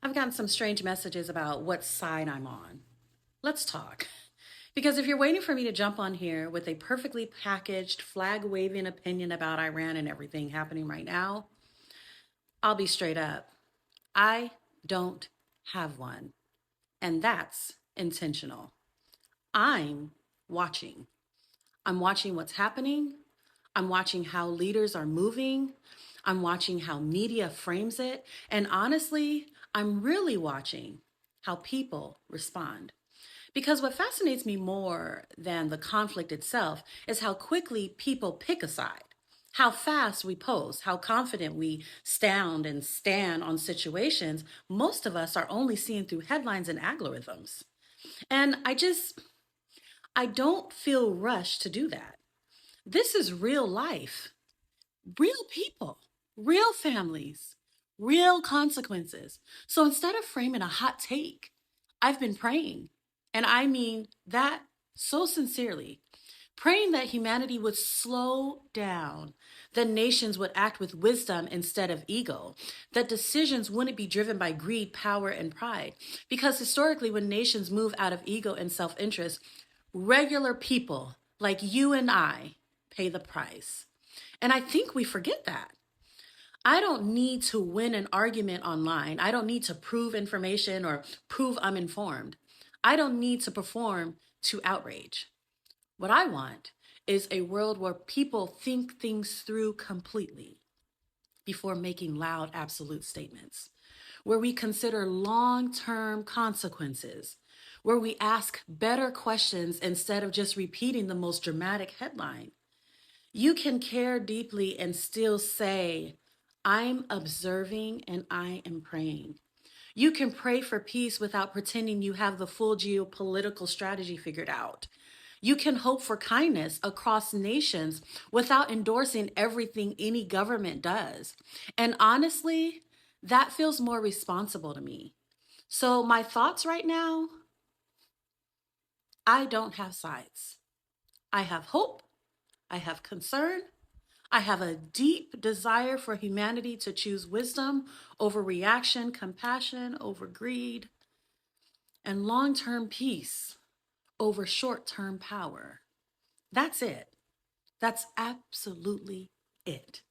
I've gotten some strange messages about what side I'm on. Let's talk. Because if you're waiting for me to jump on here with a perfectly packaged, flag waving opinion about Iran and everything happening right now, I'll be straight up. I don't have one. And that's intentional. I'm watching. I'm watching what's happening. I'm watching how leaders are moving. I'm watching how media frames it. And honestly, I'm really watching how people respond. Because what fascinates me more than the conflict itself is how quickly people pick a side, how fast we post, how confident we stand on situations most of us are only seeing through headlines and algorithms. And I don't feel rushed to do that. This is real life, real people, real families, real consequences. So instead of framing a hot take, I've been praying. And I mean that so sincerely. Praying that humanity would slow down, that nations would act with wisdom instead of ego, that decisions wouldn't be driven by greed, power, and pride. Because historically, when nations move out of ego and self interest, regular people like you and I pay the price. And I think we forget that. I don't need to win an argument online. I don't need to prove information or prove I'm informed. I don't need to perform to outrage. What I want is a world where people think things through completely before making loud, absolute statements, where we consider long term consequences, where we ask better questions instead of just repeating the most dramatic headline. You can care deeply and still say, I'm observing and I am praying. You can pray for peace without pretending you have the full geopolitical strategy figured out. You can hope for kindness across nations without endorsing everything any government does. And honestly, that feels more responsible to me. So, my thoughts right now, I don't have sides. I have hope, I have concern, I have a deep desire for humanity to choose wisdom over reaction, compassion over greed, and long term peace over short term power. That's it. That's absolutely it.